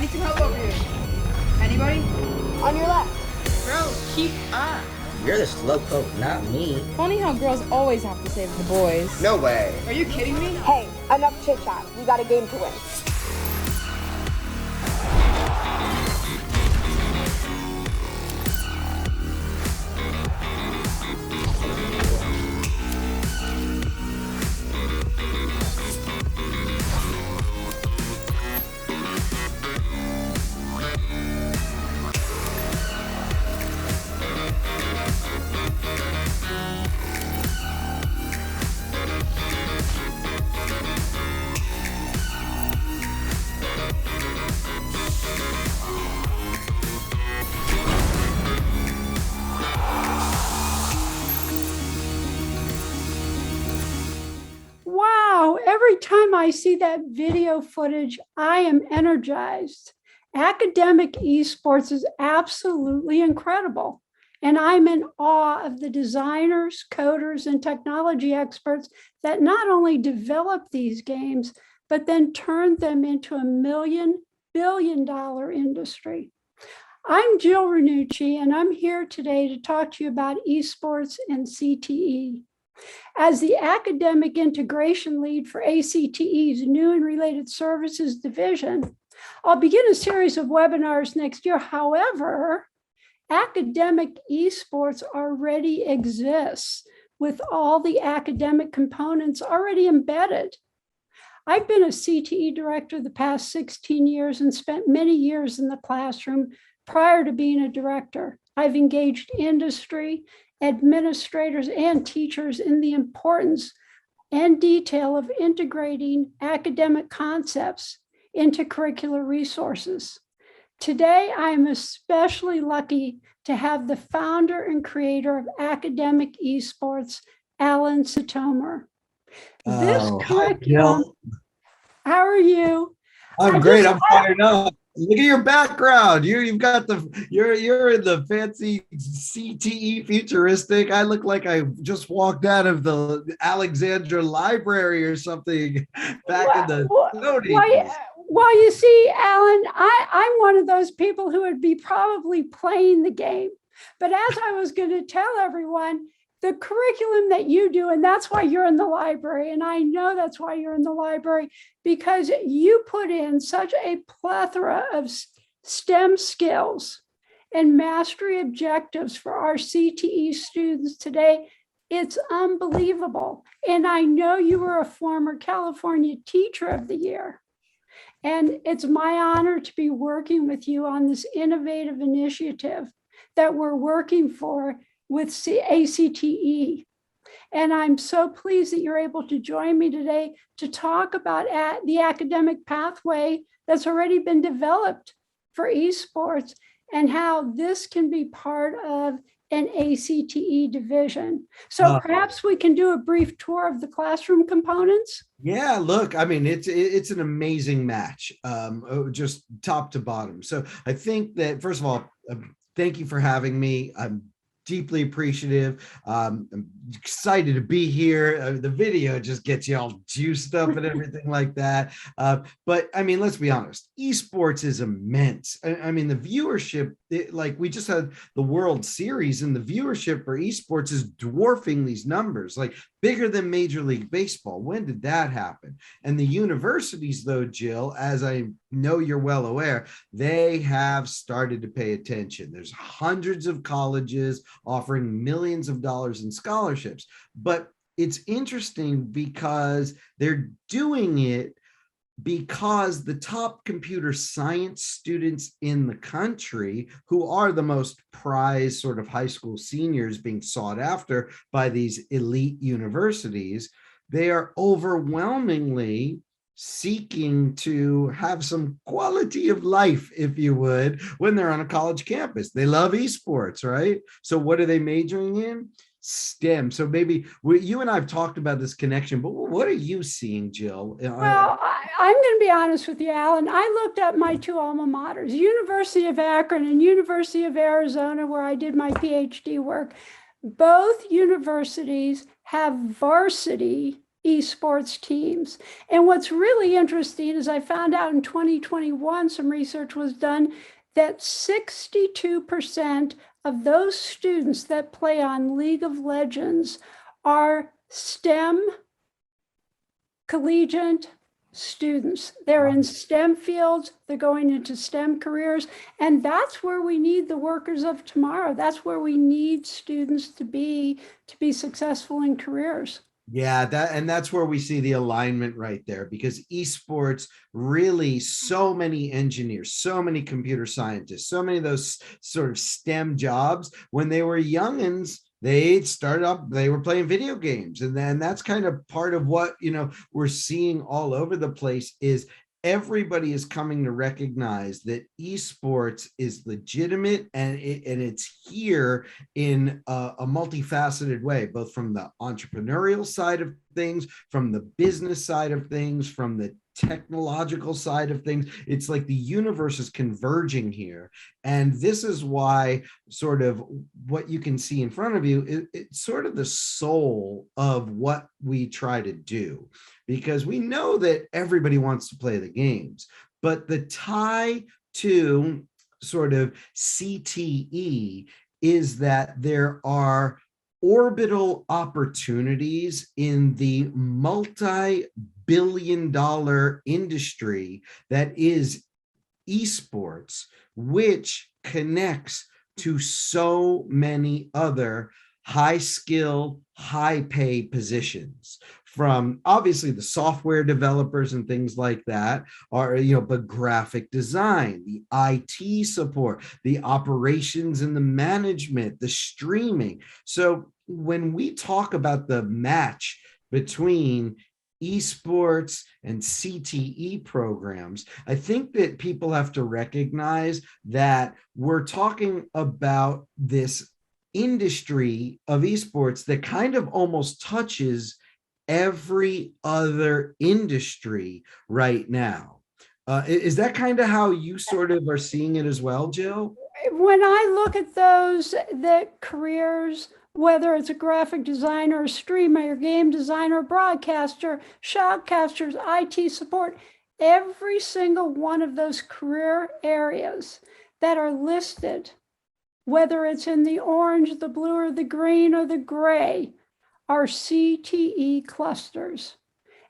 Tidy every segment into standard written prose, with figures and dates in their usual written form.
need some help over here. Anybody? On your left. Bro, keep up. You're the slowpoke, not me. Funny how girls always have to save the boys. No way. Are you kidding me? Hey, enough chit chat. We got a game to win. Wow, every time I see that video footage, I am energized. Academic esports is absolutely incredible. And I'm in awe of the designers, coders, and technology experts that not only develop these games, but then turn them into a multi-billion-dollar industry. I'm Jill Ranucci, and I'm here today to talk to you about esports and CTE. As the academic integration lead for ACTE's new and related services division, I'll begin a series of webinars next year. However, academic esports already exists with all the academic components already embedded. I've been a CTE director the past 16 years and spent many years in the classroom prior to being a director. I've engaged industry, administrators, and teachers in the importance and detail of integrating academic concepts into curricular resources. Today, I am especially lucky to have the founder and creator of academic esports, Alan Sitomer. This curriculum, how are you? I'm great. I'm fired up. Look at your background. You've got you're in the fancy CTE futuristic. I look like I just walked out of the Alexandra Library or something back in the 30s. Well, you see, Alan, I'm one of those people who would be probably playing the game. But as I was going to tell everyone, the curriculum that you do, and that's why you're in the library, and I know that's why you're in the library, because you put in such a plethora of STEM skills and mastery objectives for our CTE students today. It's unbelievable. And I know you were a former California Teacher of the Year. And it's my honor to be working with you on this innovative initiative that we're working for with ACTE. And I'm so pleased that you're able to join me today to talk about the academic pathway that's already been developed for esports and how this can be part of an ACTE division. So perhaps we can do a brief tour of the classroom components. Yeah, look, I mean, it's an amazing match, just top to bottom. So I think that, first of all, thank you for having me. I'm deeply appreciative. I'm excited to be here. The video just gets you all juiced up and everything like that. But I mean, let's be honest, esports is immense. I mean, the viewership, like we just had the World Series, and the viewership for esports is dwarfing these numbers, like bigger than Major League Baseball. When did that happen? And the universities, though, Jill, as I know you're well aware, they have started to pay attention. There's hundreds of colleges offering millions of dollars in scholarships. But it's interesting because they're doing it because the top computer science students in the country, who are the most prized sort of high school seniors being sought after by these elite universities, they are overwhelmingly seeking to have some quality of life, if you would, when they're on a college campus. They love esports, right? So what are they majoring in? STEM. So maybe you and I have talked about this connection, but what are you seeing, Jill? Well, I'm going to be honest with you, Alan. I looked up my two alma maters, University of Akron and University of Arizona, where I did my PhD work. Both universities have varsity esports teams. And what's really interesting is I found out in 2021, some research was done that 62% of those students that play on League of Legends are STEM collegiate students. They're in STEM fields, they're going into STEM careers, and that's where we need the workers of tomorrow. That's where we need students to be successful in careers. Yeah, that's where we see the alignment right there, because esports really, so many engineers, so many computer scientists, so many of those sort of STEM jobs, when they were youngins, they started up, they were playing video games. And then that's kind of part of what, we're seeing all over the place is everybody is coming to recognize that esports is legitimate, and it's here in a multifaceted way, both from the entrepreneurial side of things, from the business side of things, from the technological side of things. It's like the universe is converging here. And this is why sort of what you can see in front of you, it's sort of the soul of what we try to do, because we know that everybody wants to play the games, but the tie to sort of CTE is that there are orbital opportunities in the multi-billion-dollar industry that is esports, which connects to so many other high skill, high pay positions, from obviously the software developers and things like that, are, but graphic design, the IT support, the operations and the management, the streaming. So when we talk about the match between esports and CTE programs, I think that people have to recognize that we're talking about this industry of esports that kind of almost touches every other industry right now. Is that kind of how you sort of are seeing it as well, Jill? When I look at those that careers, whether it's a graphic designer, a streamer, a game designer, broadcaster, shoutcasters, IT support, every single one of those career areas that are listed, whether it's in the orange, the blue, or the green, or the gray, are CTE clusters.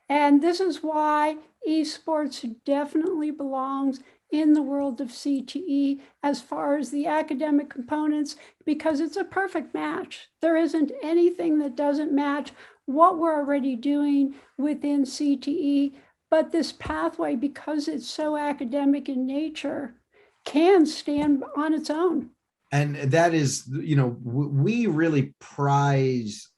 And this is why esports definitely belongs in the world of CTE as far as the academic components, because it's a perfect match. There isn't anything that doesn't match what we're already doing within CTE, but this pathway, because it's so academic in nature, can stand on its own. And that is, we really prize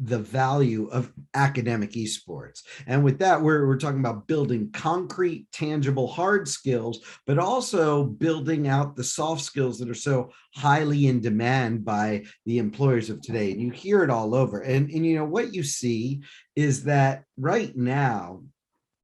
the value of academic esports. And with that, we're talking about building concrete, tangible, hard skills, but also building out the soft skills that are so highly in demand by the employers of today. And you hear it all over. And what you see is that right now,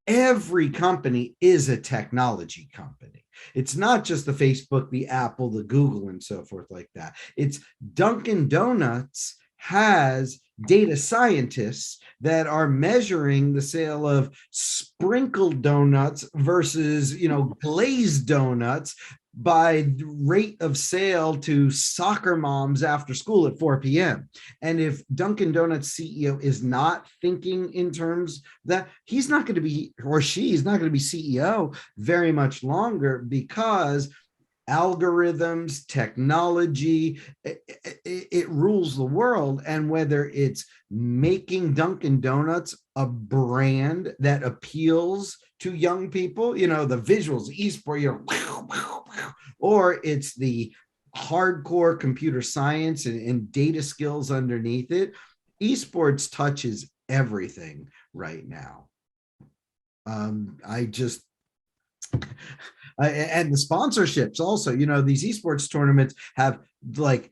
every company is a technology company. It's not just the Facebook, the Apple, the Google, and so forth like that. It's Dunkin' Donuts has data scientists that are measuring the sale of sprinkled donuts versus, glazed donuts by rate of sale to soccer moms after school at 4 p.m. And if Dunkin' Donuts CEO is not thinking in terms that, he's not going to be, or she's not going to be CEO very much longer, because algorithms, technology, it rules the world. And whether it's making Dunkin' Donuts a brand that appeals to young people, the visuals, esport, or it's the hardcore computer science and data skills underneath it, esports touches everything right now. And the sponsorships also, these esports tournaments have like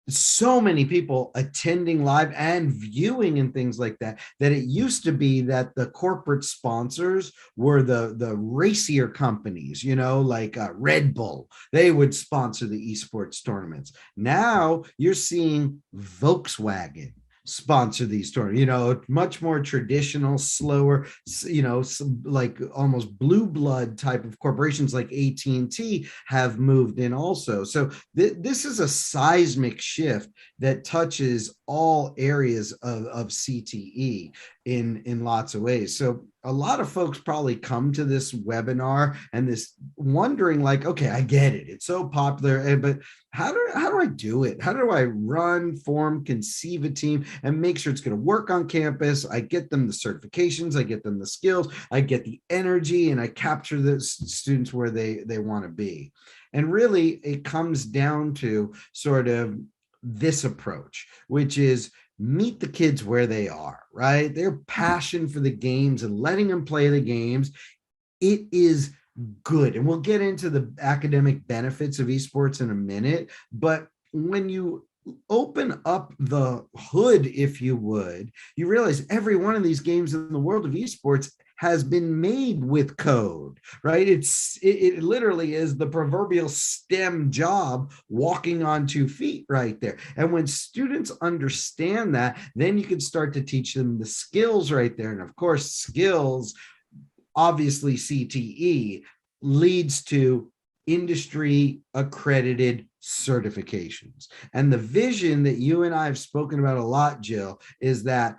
so many people attending live and viewing and things like that, that it used to be that the corporate sponsors were the racier companies, like Red Bull. They would sponsor the esports tournaments. Now you're seeing Volkswagen sponsor these tournaments. You know, much more traditional, slower, you know, like almost blue blood type of corporations like AT&T have moved in also. So this is a seismic shift that touches all areas of CTE in lots of ways. So a lot of folks probably come to this webinar and this wondering like, okay, I get it. It's so popular, but how do I do it? How do I run, form, conceive a team and make sure it's going to work on campus? I get them the certifications, I get them the skills, I get the energy, and I capture the students where they want to be. And really, it comes down to sort of this approach, which is meet the kids where they are, right? Their passion for the games and letting them play the games, it is good. And we'll get into the academic benefits of esports in a minute, but when you open up the hood, if you would, you realize every one of these games in the world of esports has been made with code, right? It literally is the proverbial STEM job walking on 2 feet right there. And when students understand that, then you can start to teach them the skills right there. And of course, skills, obviously CTE leads to industry accredited certifications. And the vision that you and I have spoken about a lot, Jill, is that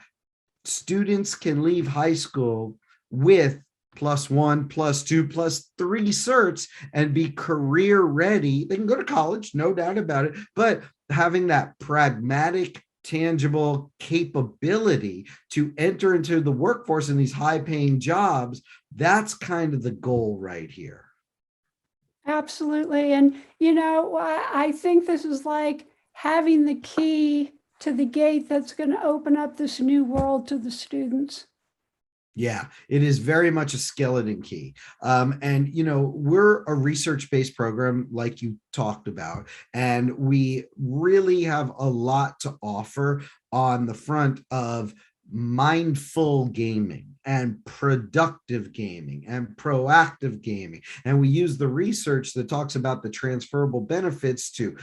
students can leave high school with +1, +2, +3 certs and be career ready. They can go to college, no doubt about it, but having that pragmatic, tangible capability to enter into the workforce in these high paying jobs, that's kind of the goal right here. Absolutely. And, you know, I think this is like having the key to the gate that's going to open up this new world to the students. Yeah, it is very much a skeleton key. And, you know, we're a research-based program like you talked about, and we really have a lot to offer on the front of mindful gaming and productive gaming and proactive gaming. And we use the research that talks about the transferable benefits to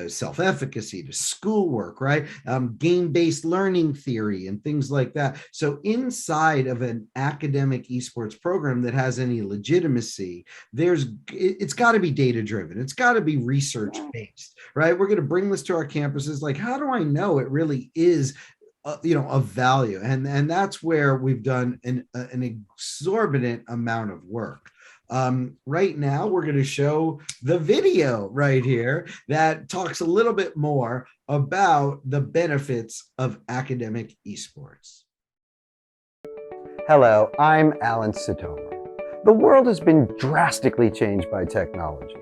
self-efficacy, to schoolwork, right? Game-based learning theory and things like that. So inside of an academic esports program that has any legitimacy, it's got to be data-driven. It's got to be research-based, right? We're going to bring this to our campuses. Like, how do I know it really is of value? And that's where we've done an exorbitant amount of work. Right now, we're going to show the video right here that talks a little bit more about the benefits of academic esports. Hello, I'm Alan Sitomer. The world has been drastically changed by technology.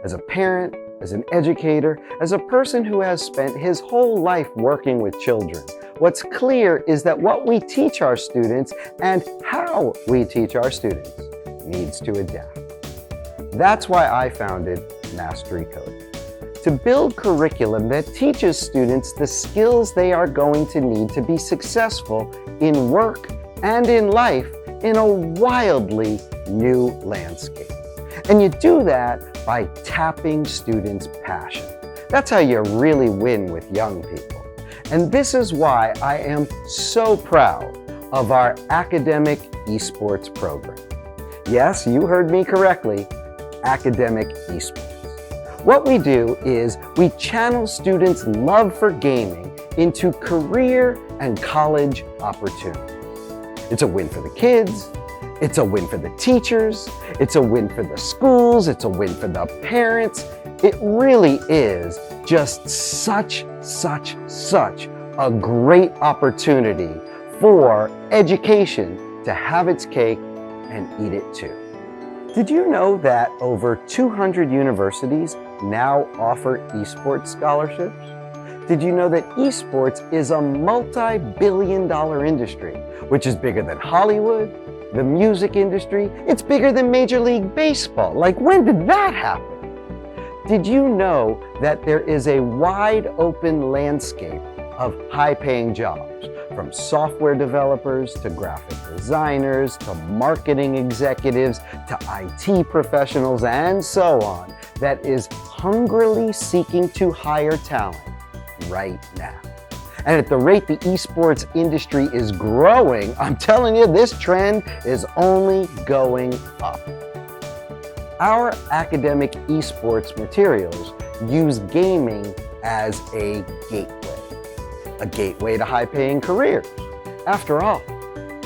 As a parent, as an educator, as a person who has spent his whole life working with children, what's clear is that what we teach our students and how we teach our students needs to adapt. That's why I founded Mastery Coding, to build curriculum that teaches students the skills they are going to need to be successful in work and in life in a wildly new landscape. And you do that by tapping students' passion. That's how you really win with young people. And this is why I am so proud of our academic esports program. Yes, you heard me correctly, academic esports. What we do is we channel students' love for gaming into career and college opportunities. It's a win for the kids, it's a win for the teachers, it's a win for the schools, it's a win for the parents. It really is just such a great opportunity for education to have its cake and eat it too. Did you know that over 200 universities now offer esports scholarships? Did you know that esports is a multi-billion-dollar industry, which is bigger than Hollywood, the music industry? It's bigger than Major League Baseball. Like, when did that happen? Did you know that there is a wide open landscape of high-paying jobs, from software developers to graphic designers to marketing executives to IT professionals and so on, that is hungrily seeking to hire talent right now? And at the rate the esports industry is growing, I'm telling you, this trend is only going up. Our academic esports materials use gaming as a gateway to high-paying careers. After all,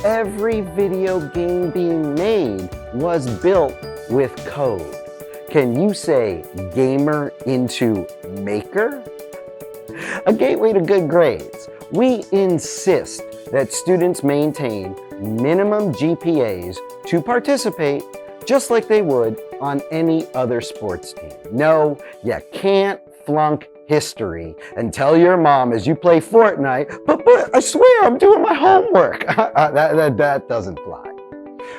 every video game being made was built with code. Can you say gamer into maker? A gateway to good grades. We insist that students maintain minimum GPAs to participate just like they would on any other sports team. No, you can't flunk history and tell your mom as you play Fortnite, but I swear I'm doing my homework. That doesn't fly.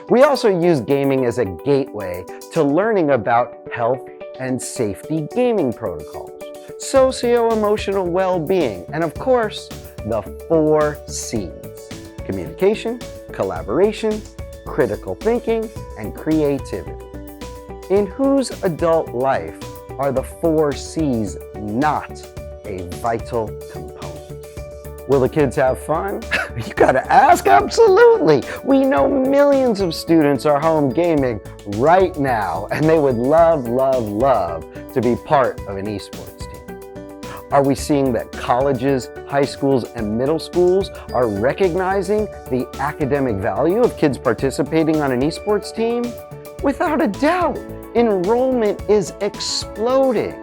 We also use gaming as a gateway to learning about health and safety gaming protocols, socio-emotional well-being, and of course, the 4 C's: communication, collaboration, critical thinking, and creativity. In whose adult life are the 4 C's not a vital component? Will the kids have fun? You gotta ask, absolutely. We know millions of students are home gaming right now, and they would love, love, love to be part of an esports team. Are we seeing that colleges, high schools, and middle schools are recognizing the academic value of kids participating on an esports team? Without a doubt, enrollment is exploding.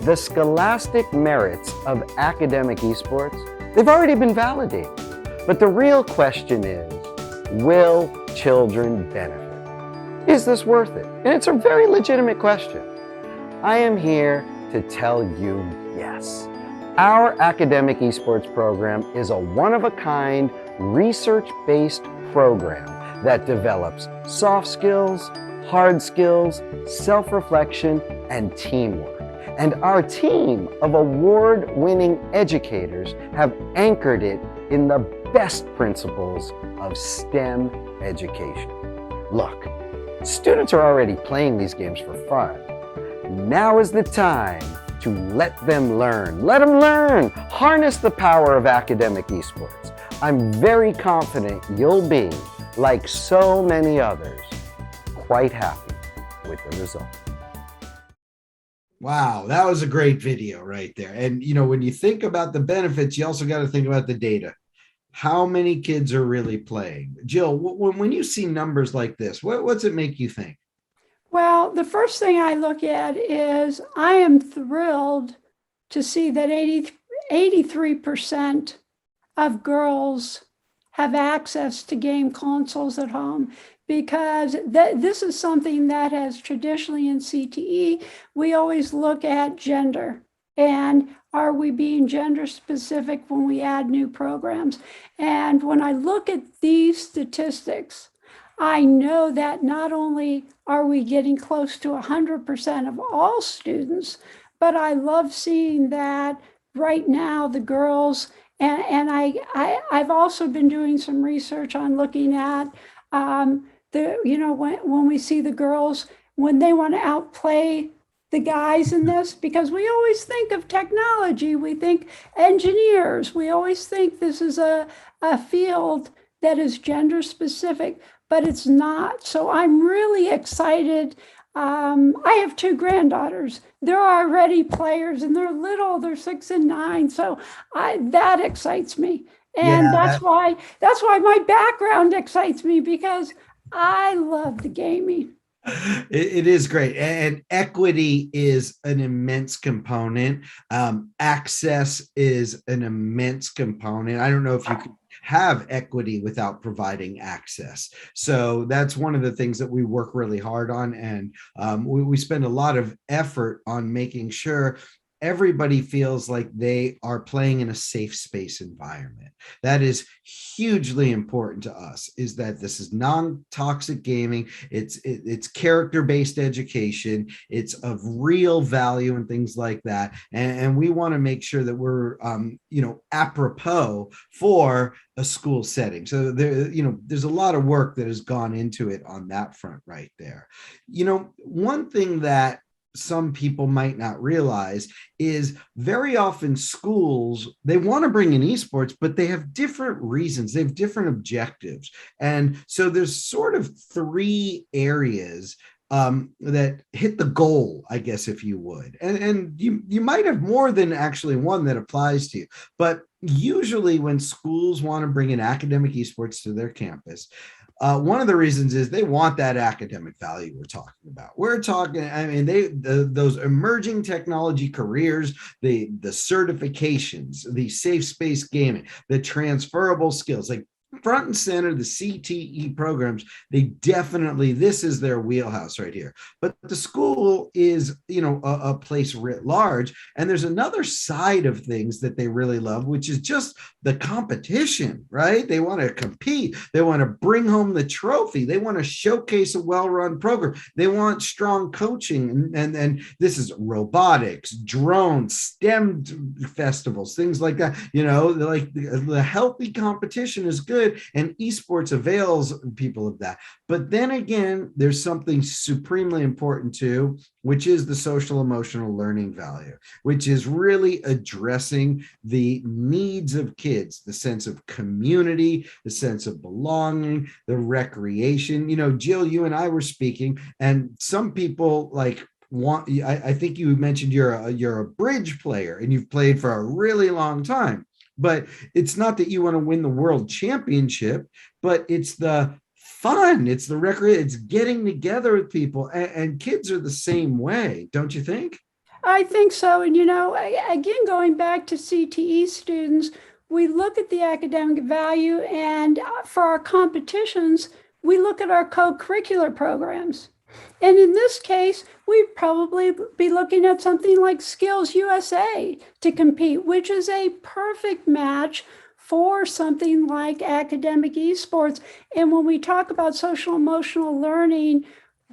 The scholastic merits of academic esports, they've already been validated. But the real question is, will children benefit? Is this worth it? And it's a very legitimate question. I am here to tell you yes. Our academic esports program is a one-of-a-kind, research-based program that develops soft skills, hard skills, self-reflection, and teamwork. And our team of award-winning educators have anchored it in the best principles of STEM education. Look, students are already playing these games for fun. Now is the time to let them learn. Let them learn. Harness the power of academic esports. I'm very confident you'll be, like so many others, quite happy with the result. Wow, that was a great video right there. And, you know, when you think about the benefits, you also got to think about the data. How many kids are really playing? Jill, when you see numbers like this, what's it make you think? Well, the first thing I look at is I am thrilled to see that 83% of girls have access to game consoles at home, because this is something that has traditionally in CTE, we always look at gender. And are we being gender specific when we add new programs? And when I look at these statistics, I know that not only are we getting close to 100% of all students, but I love seeing that right now the girls, and I've also been doing some research on looking at when we see the girls, when they want to outplay the guys in this, because we always think of technology, we think engineers, we always think this is a field that is gender specific, but it's not. So I'm really excited. I have 2 granddaughters. They're already players and they're little, they're 6 and 9. So that excites me. And that's why my background excites me, because I love the gaming. It is great. And equity is an immense component. Access is an immense component. I don't know if you could have equity without providing access. So that's one of the things that we work really hard on. And we spend a lot of effort on making sure everybody feels like they are playing in a safe space environment. That is hugely important to us, is that this is non-toxic gaming. It's character-based education. It's of real value and things like that. And we want to make sure that we're, apropos for a school setting. So there's a lot of work that has gone into it on that front right there. One thing that some people might not realize is very often schools, they want to bring in esports, but they have different reasons, they have different objectives. And so there's sort of three areas that hit the goal, I guess, if you would. And you might have more than actually one that applies to you. But usually when schools want to bring in academic esports to their campus, one of the reasons is they want that academic value we're talking about. We're talking, I mean, those emerging technology careers, the certifications, the safe space gaming, the transferable skills, like front and center, the CTE programs, they definitely, this is their wheelhouse right here. But the school is, a place writ large. And there's another side of things that they really love, which is just the competition, right? They want to compete. They want to bring home the trophy. They want to showcase a well-run program. They want strong coaching. And this is robotics, drones, STEM festivals, things like that. Like the healthy competition is good. And esports avails people of that. But then again, there's something supremely important too, which is the social emotional learning value, which is really addressing the needs of kids, the sense of community, the sense of belonging, the recreation. Jill, you and I were speaking, and some people I think you mentioned you're a bridge player and you've played for a really long time. But it's not that you want to win the world championship, but it's the fun, it's the recreation, it's getting together with people, and kids are the same way, don't you think? I think so. And, again, going back to CTE students, we look at the academic value, and for our competitions, we look at our co-curricular programs. And in this case, we'd probably be looking at something like Skills USA to compete, which is a perfect match for something like academic esports. And when we talk about social emotional learning,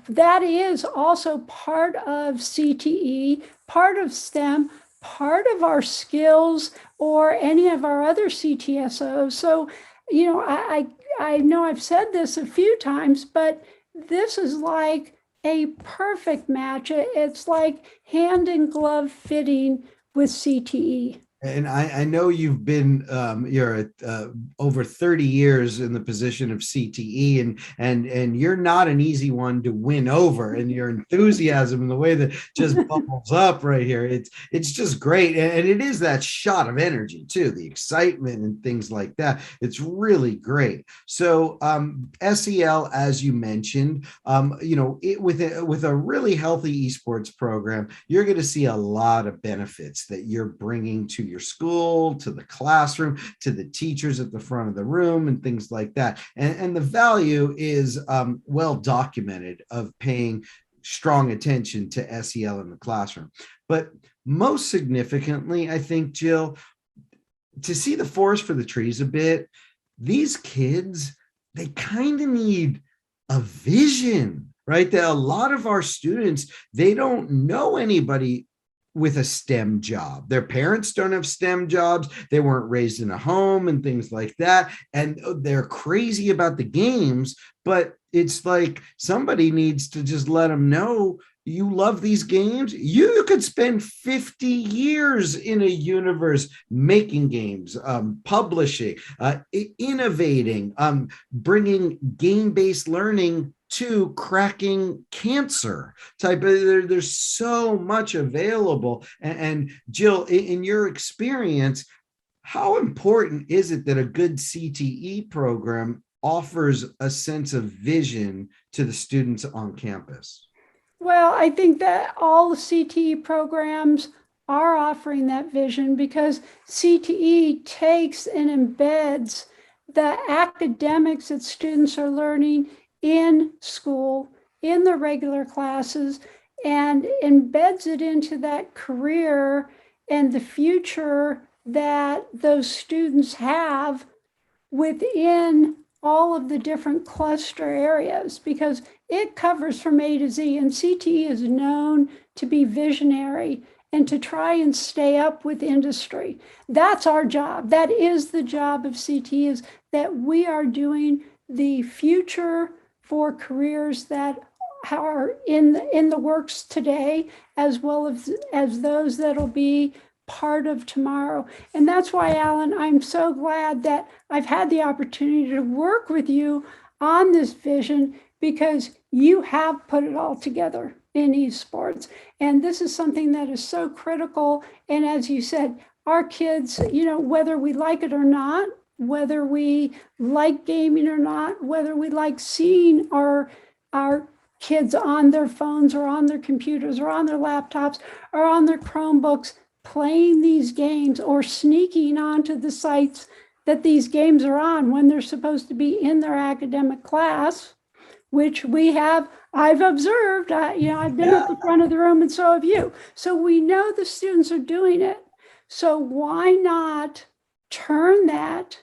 that is also part of CTE, part of STEM, part of our skills or any of our other CTSOs. So, I know I've said this a few times, but this is like a perfect match. It's like hand in glove fitting with CTE. And I know you've been you're over 30 years in the position of CTE, and you're not an easy one to win over, and your enthusiasm and the way that just bubbles up right here, it's just great. And it is that shot of energy too, the excitement and things like that. It's really great. So SEL, as you mentioned, with a really healthy esports program, you're going to see a lot of benefits that you're bringing to your school, to the classroom, to the teachers at the front of the room, and things like that. And the value is well documented of paying strong attention to SEL in the classroom. But most significantly, I think, Jill, to see the forest for the trees a bit, these kids, they kind of need a vision, right? That a lot of our students, they don't know anybody with a STEM job. Their parents don't have STEM jobs. They weren't raised in a home and things like that. And they're crazy about the games, but it's like somebody needs to just let them know, you love these games. You could spend 50 years in a universe making games, publishing, innovating, bringing game-based learning to cracking cancer type of, there's so much available. And Jill, in your experience, how important is it that a good CTE program offers a sense of vision to the students on campus? Well, I think that all the CTE programs are offering that vision, because CTE takes and embeds the academics that students are learning in school, in the regular classes, and embeds it into that career and the future that those students have within all of the different cluster areas, because it covers from A to Z. And CTE is known to be visionary and to try and stay up with industry. That's our job. That is the job of CTE, is that we are doing the future for careers that are in the works today, as well as those that'll be part of tomorrow. And that's why, Alan, I'm so glad that I've had the opportunity to work with you on this vision, because you have put it all together in esports. And this is something that is so critical. And as you said, our kids, whether we like it or not, whether we like gaming or not, whether we like seeing our kids on their phones or on their computers or on their laptops or on their Chromebooks playing these games or sneaking onto the sites that these games are on when they're supposed to be in their academic class, which I've observed. I've been at the front of the room, and so have you. So we know the students are doing it. So why not turn that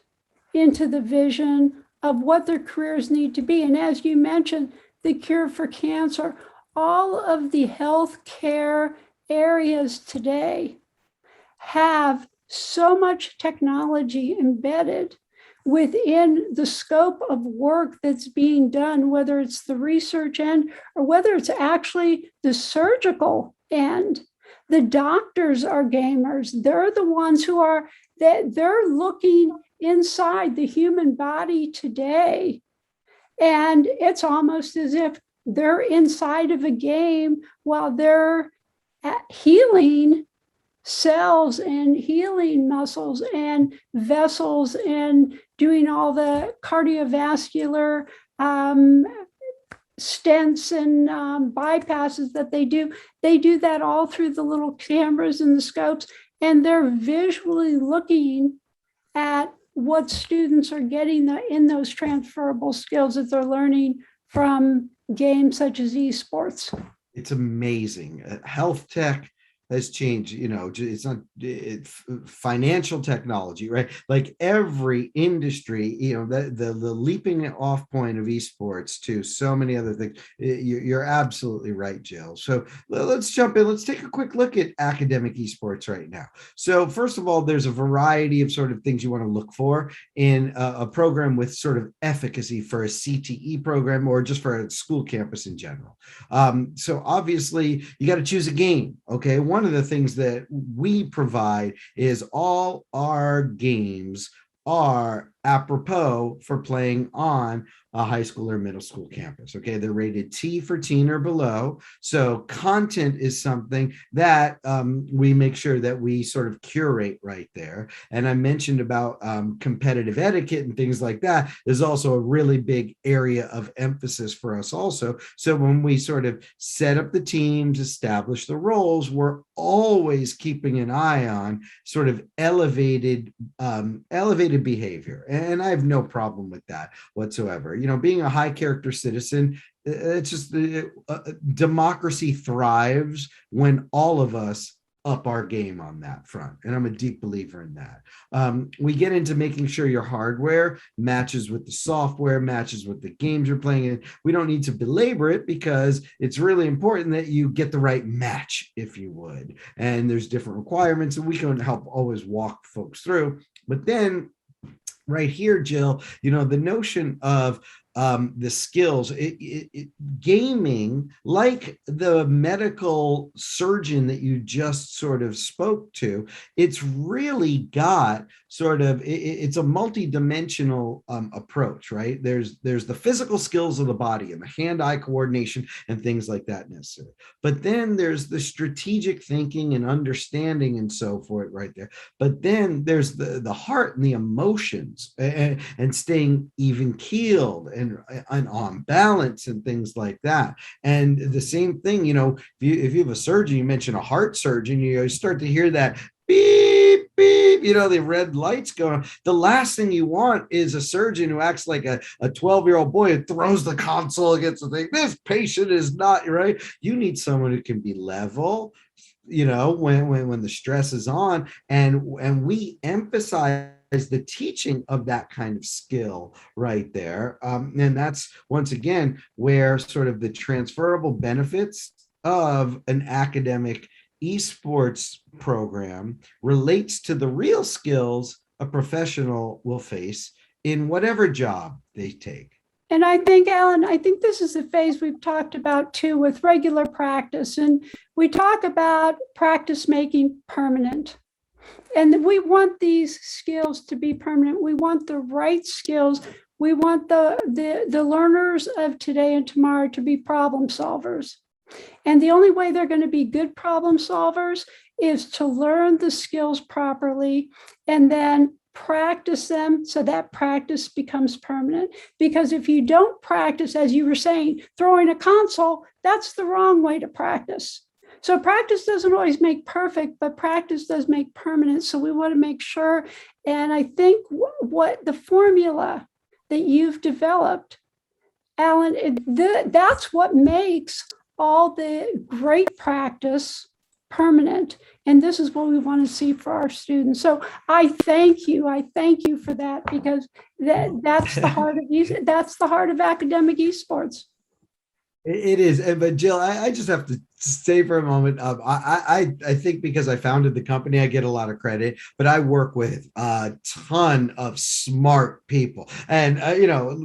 into the vision of what their careers need to be? And as you mentioned, the cure for cancer, all of the healthcare areas today have so much technology embedded within the scope of work that's being done, whether it's the research end or whether it's actually the surgical end. The doctors are gamers. They're the ones they're looking inside the human body today. And it's almost as if they're inside of a game while they're healing cells and healing muscles and vessels and doing all the cardiovascular stents and bypasses that they do. They do that all through the little cameras and the scopes, and they're visually looking at what students are getting in those transferable skills that they're learning from games such as esports. It's amazing. Health tech has changed. It's not financial technology, right? Like every industry, the leaping off point of esports to so many other things. You're absolutely right, Jill. So let's jump in. Let's take a quick look at academic esports right now. So first of all, there's a variety of sort of things you want to look for in a program with sort of efficacy for a CTE program or just for a school campus in general. So obviously you got to choose a game. Okay. One of the things that we provide is all our games are apropos for playing on a high school or middle school campus. Okay, they're rated T for teen or below. So content is something that we make sure that we sort of curate right there. And I mentioned about competitive etiquette and things like that is also a really big area of emphasis for us also. So when we sort of set up the teams, establish the roles, we're always keeping an eye on sort of elevated behavior. And I have no problem with that whatsoever. Being a high character citizen, it's just democracy thrives when all of us up our game on that front. And I'm a deep believer in that. We get into making sure your hardware matches with the software, matches with the games you're playing in. We don't need to belabor it because it's really important that you get the right match, if you would. And there's different requirements and we can help always walk folks through. But then right here, Jill, the notion of the skills, gaming, like the medical surgeon that you just sort of spoke to, it's really got sort of, it's a multi-dimensional approach, right? There's the physical skills of the body and the hand-eye coordination and things like that necessary. But then there's the strategic thinking and understanding and so forth right there. But then there's the heart and the emotions and staying even keeled and on balance and things like that. And the same thing, if you have a surgeon, you mentioned a heart surgeon, you start to hear that beep, beep, the red lights going. The last thing you want is a surgeon who acts like a 12-year-old boy and throws the console against the thing. This patient is not right. You need someone who can be level, when the stress is on, and we emphasize the teaching of that kind of skill right there. And that's, once again, where sort of the transferable benefits of an academic esports program relates to the real skills a professional will face in whatever job they take. And I think, Alan, I think this is the phase we've talked about too with regular practice. And we talk about practice making permanent. And we want these skills to be permanent. We want the right skills. We want the learners of today and tomorrow to be problem solvers. And the only way they're going to be good problem solvers is to learn the skills properly and then practice them so that practice becomes permanent. Because if you don't practice, as you were saying, throwing a console, that's the wrong way to practice. So practice doesn't always make perfect, but practice does make permanent. So we want to make sure. And I think what the formula that you've developed, Alan, that's what makes all the great practice permanent. And this is what we want to see for our students. So I thank you. I thank you for that, because that's the heart of that's the heart of academic esports. It is. But Jill, I just have to say for a moment, I think because I founded the company, I get a lot of credit, but I work with a ton of smart people. And,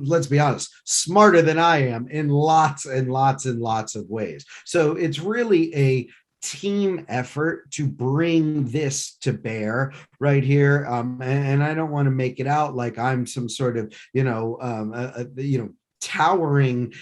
let's be honest, smarter than I am in lots and lots and lots of ways. So it's really a team effort to bring this to bear right here. And I don't want to make it out like I'm some sort of, towering,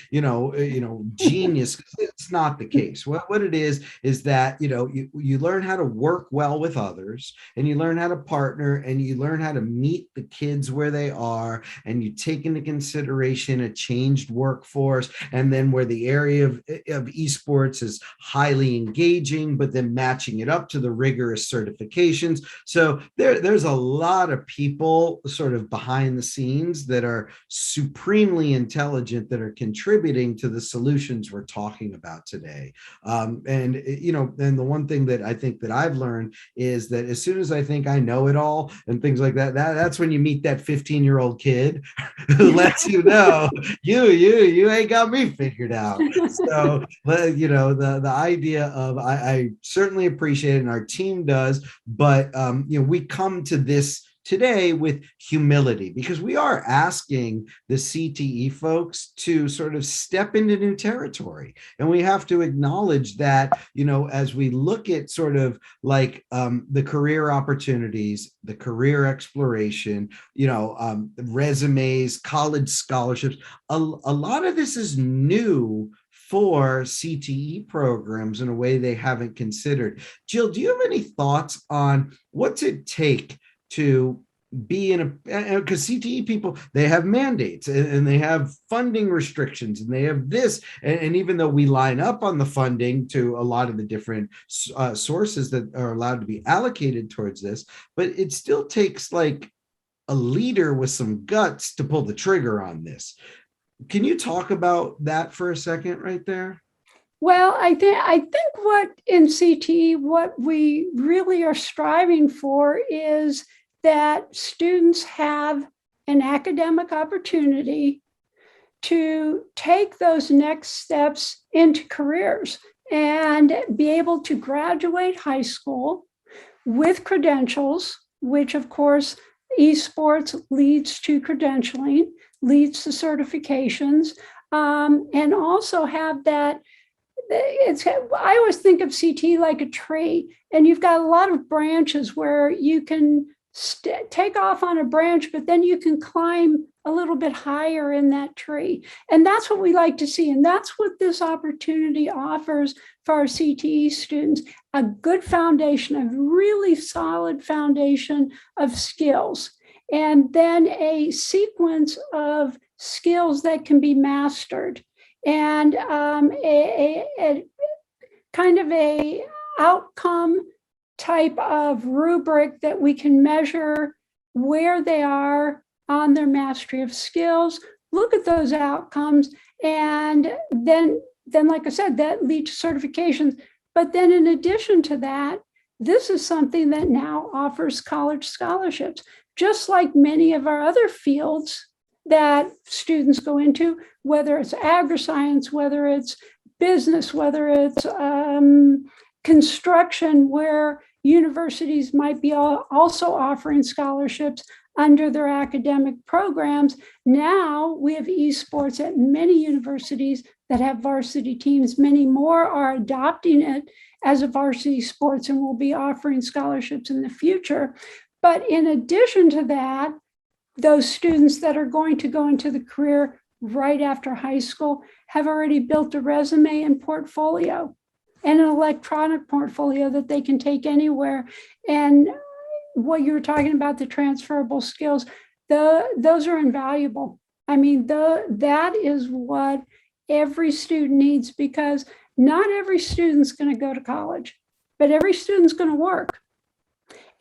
genius. It's not the case. What it is that, you learn how to work well with others, and you learn how to partner, and you learn how to meet the kids where they are, and you take into consideration a changed workforce, and then where the area of esports is highly engaging, but then matching it up to the rigorous certifications. So there's a lot of people sort of behind the scenes that are supremely intelligent, that are contributing to the solutions we're talking about today. And the one thing that I think that I've learned is that as soon as I think I know it all and things like that's when you meet that 15-year-old kid who lets you know, you ain't got me figured out. So, the idea of, I certainly appreciate it, and our team does, but we come to this today with humility, because we are asking the CTE folks to sort of step into new territory. And we have to acknowledge that, as we look at sort of like the career opportunities, the career exploration, resumes, college scholarships, a lot of this is new for CTE programs in a way they haven't considered. Jill, do you have any thoughts on what's it take to be in because CTE people, they have mandates and they have funding restrictions and they have this, and even though we line up on the funding to a lot of the different sources that are allowed to be allocated towards this, but it still takes like a leader with some guts to pull the trigger on this. Can you talk about that for a second right there? Well, I think what in CTE, what we really are striving for is that students have an academic opportunity to take those next steps into careers and be able to graduate high school with credentials, which of course esports leads to credentialing, leads to certifications, and also have that. I always think of CTE like a tree, and you've got a lot of branches where you can take off on a branch, but then you can climb a little bit higher in that tree. And that's what we like to see. And that's what this opportunity offers for our CTE students, a good foundation, a really solid foundation of skills, and then a sequence of skills that can be mastered, and a kind of a outcome type of rubric that we can measure where they are on their mastery of skills, look at those outcomes, and then like I said, that leads to certifications. But then in addition to that, this is something that now offers college scholarships, just like many of our other fields that students go into, whether it's agri-science, whether it's business, whether it's construction, where universities might be also offering scholarships. under their academic programs. Now we have esports at many universities that have varsity teams. Many more are adopting it as a varsity sports and will be offering scholarships in the future. But in addition to that, those students that are going to go into the career right after high school have already built a resume and portfolio and an electronic portfolio that they can take anywhere. And what you were talking about, the transferable skills, those are invaluable. I mean, that is what every student needs, because not every student's going to go to college, but every student's going to work.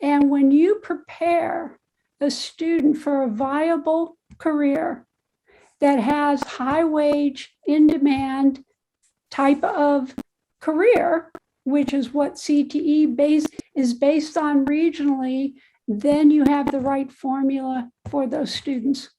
And when you prepare a student for a viable career that has high wage, in demand type of career, which is what CTE is based on regionally, then you have the right formula for those students.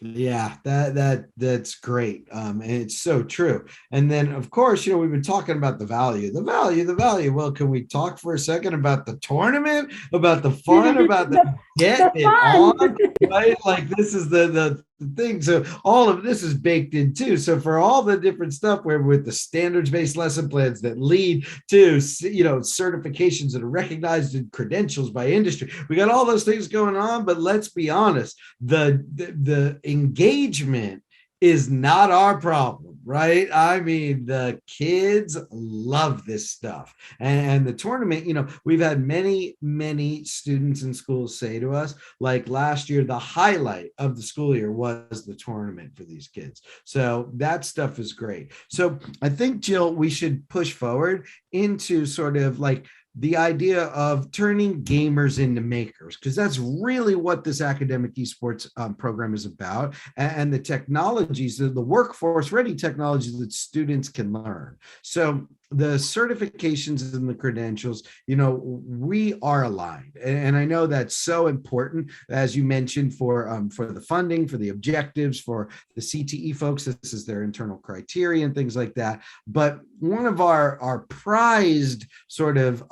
Yeah, that's great. And it's so true. And then of course, we've been talking about the value. Well, can we talk for a second about the tournament, about the fun, about the getting it on, right? Like this is the thing. So all of this is baked in too. So for all the different stuff where with the standards-based lesson plans that lead to, certifications that are recognized in credentials by industry, we got all those things going on, but let's be honest, the engagement is not our problem, right? I mean, the kids love this stuff. And the tournament, we've had many, many students in schools say to us, like last year, the highlight of the school year was the tournament for these kids. So that stuff is great. So I think, Jill, we should push forward into sort of like the idea of turning gamers into makers, because that's really what this academic esports program is about, and the technologies, the workforce ready technologies that students can learn. So the certifications and the credentials, we are aligned, and I know that's so important, as you mentioned, for the funding, for the objectives, for the CTE folks. This is their internal criteria and things like that. But one of our prized sort of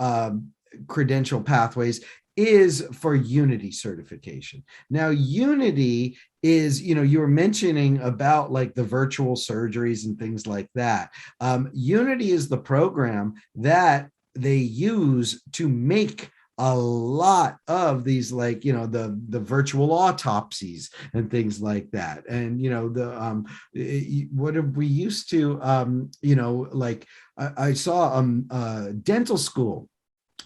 credential pathways is for Unity certification. Now, Unity is, you were mentioning about like the virtual surgeries and things like that. Unity is the program that they use to make a lot of these, like, the virtual autopsies and things like that. And, what have we used to, like I saw a dental school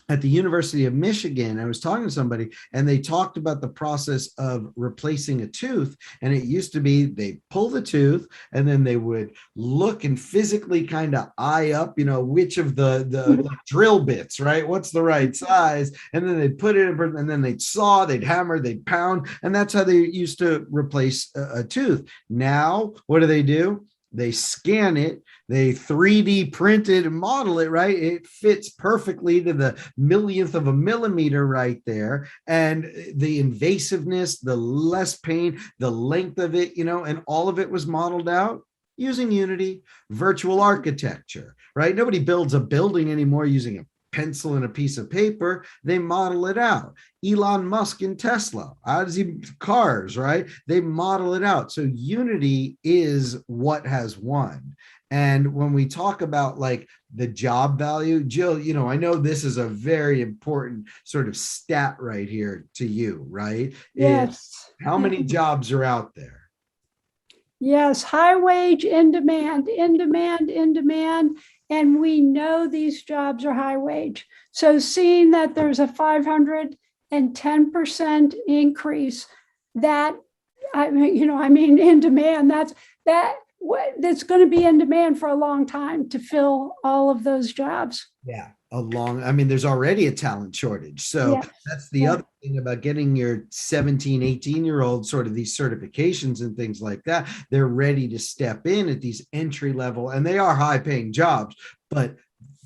at the University of Michigan. I was talking to somebody and they talked about the process of replacing a tooth. And it used to be they pull the tooth and then they would look and physically kind of eye up, which of the like drill bits, right? What's the right size? And then they'd put it in, and then they'd saw, they'd hammer, they'd pound. And that's how they used to replace a tooth. Now, what do? They scan it, they 3D print it and model it, right? It fits perfectly to the millionth of a millimeter right there. And the invasiveness, the less pain, the length of it, and all of it was modeled out using Unity, virtual architecture, right? Nobody builds a building anymore using a pencil and a piece of paper. They model it out. Elon Musk and Tesla, how does he cars, right? They model it out. So Unity is what has won. And when we talk about like the job value, Jill, I know this is a very important sort of stat right here to you, right? Yes. How many jobs are out there? Yes, high wage, in demand. And we know these jobs are high wage. So seeing that there's a 510% increase, that, in demand, that's going to be in demand for a long time to fill all of those jobs. Yeah, there's already a talent shortage. So yes. That's the other thing about getting your 17, 18-year-old sort of these certifications and things like that. They're ready to step in at these entry level, and they are high paying jobs, but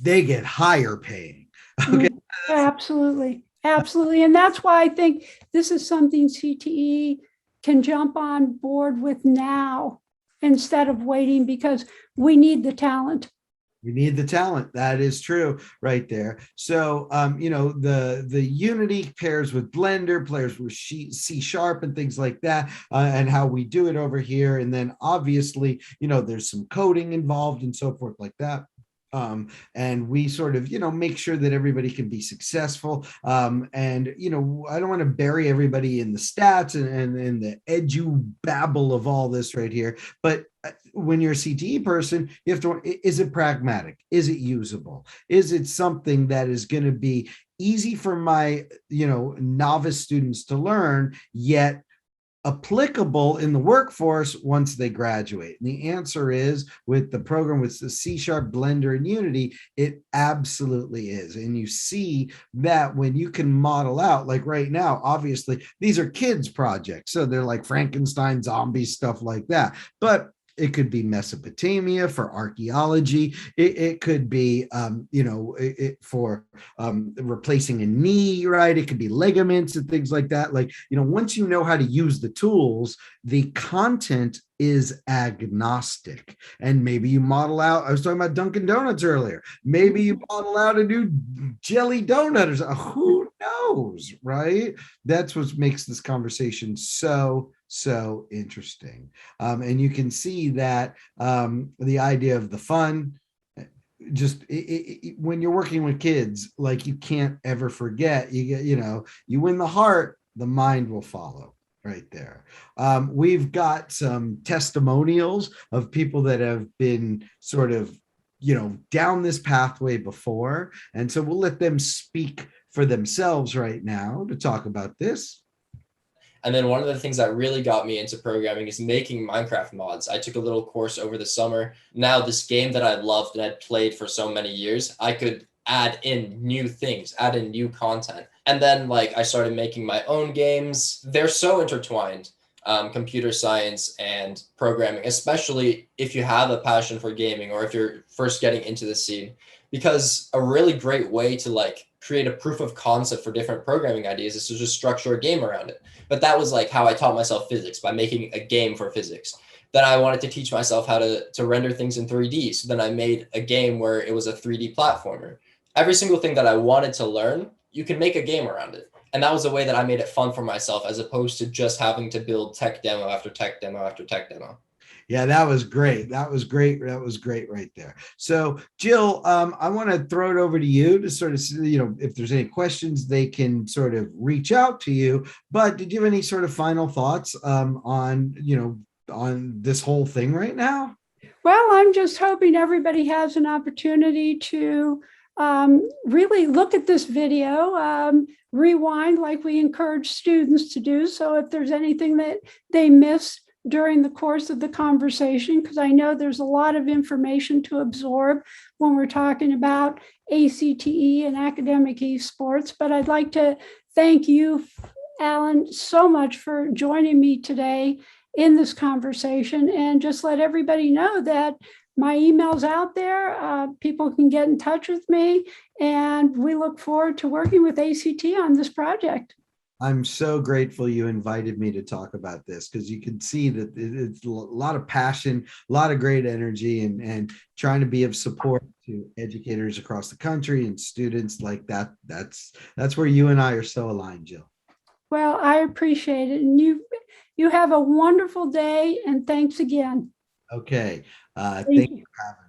they get higher paying. Okay. Absolutely. And that's why I think this is something CTE can jump on board with now instead of waiting, because we need the talent. We need the talent. That is true right there. So, the Unity pairs with Blender, pairs with C Sharp and things like that, and how we do it over here. And then obviously, there's some coding involved and so forth like that. And we sort of, make sure that everybody can be successful. And, I don't want to bury everybody in the stats and in the edu babble of all this right here. But when you're a CTE person, you have to, is it pragmatic? Is it usable? Is it something that is going to be easy for my, novice students to learn, yet applicable in the workforce once they graduate? And the answer is, with the program with the C Sharp, Blender, and Unity, it absolutely is. And you see that when you can model out, like right now, obviously these are kids projects, so they're like Frankenstein, zombies, stuff like that, but it could be Mesopotamia for archaeology. It could be, for replacing a knee, right? It could be ligaments and things like that. Like, once you know how to use the tools, the content is agnostic. And maybe you model out, I was talking about Dunkin' Donuts earlier. Maybe you model out a new jelly donut or something. Who knows, right? That's what makes this conversation so interesting. And you can see that the idea of the fun, just when you're working with kids, like, you can't ever forget, you get, you win the heart, the mind will follow. Right there. We've got some testimonials of people that have been sort of, down this pathway before. And so we'll let them speak for themselves right now to talk about this. And then one of the things that really got me into programming is making Minecraft mods. I took a little course over the summer. Now this game that I loved and had played for so many years, I could add in new things, add in new content. And then I started making my own games. They're so intertwined, computer science and programming, especially if you have a passion for gaming or if you're first getting into the scene, because a really great way to create a proof of concept for different programming ideas is to just structure a game around it. But that was how I taught myself physics, by making a game for physics. Then I wanted to teach myself how to render things in 3D. So then I made a game where it was a 3D platformer. Every single thing that I wanted to learn, you can make a game around it. And that was a way that I made it fun for myself, as opposed to just having to build tech demo after tech demo after tech demo. Yeah, that was great. That was great right there. So, Jill, I want to throw it over to you to sort of, if there's any questions, they can sort of reach out to you. But did you have any sort of final thoughts on this whole thing right now? Well, I'm just hoping everybody has an opportunity to really look at this video, rewind like we encourage students to do. So if there's anything that they missed during the course of the conversation, because I know there's a lot of information to absorb when we're talking about ACTE and academic esports. But I'd like to thank you, Alan, so much for joining me today in this conversation, and just let everybody know that my email's out there. People can get in touch with me, and we look forward to working with ACT on this project. I'm so grateful you invited me to talk about this, because you can see that it's a lot of passion, a lot of great energy, and trying to be of support to educators across the country and students like that. That's where you and I are so aligned, Jill. Well, I appreciate it. And you have a wonderful day, and thanks again. Okay. Thank you for having me.